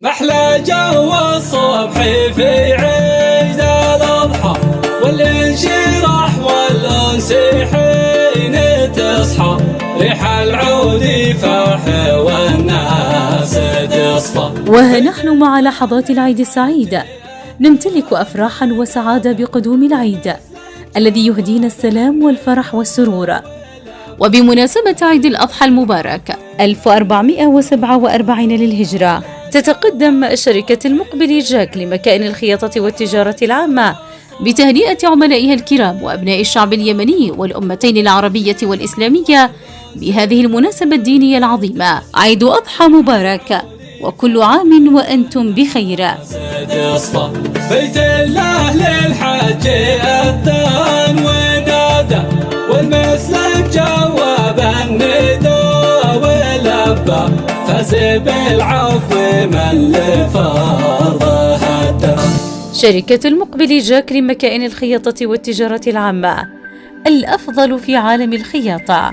محلى جو الصبح في عيد الأضحى، والانشراح والأنس حين تصحى، ريح العود فرح والناس تصفى. ونحن مع لحظات العيد السعيدة نمتلك أفراحا وسعادة بقدوم العيد الذي يهدينا السلام والفرح والسرور. وبمناسبة عيد الأضحى المبارك 1447 للهجرة، تتقدم شركة المقبل جاك لمكائن الخياطة والتجارة العامة بتهنئة عملائها الكرام وأبناء الشعب اليمني والأمتين العربية والإسلامية بهذه المناسبة الدينية العظيمة. عيد أضحى مبارك، وكل عام وأنتم بخير. بيت الله للحج أذان ونادى، والمسلك جواب النداء ولبى، فاز بالعفو من لفرضه هدى. شركة المقبل جاك لمكائن الخياطة والتجارة العامة، الأفضل في عالم الخياطة.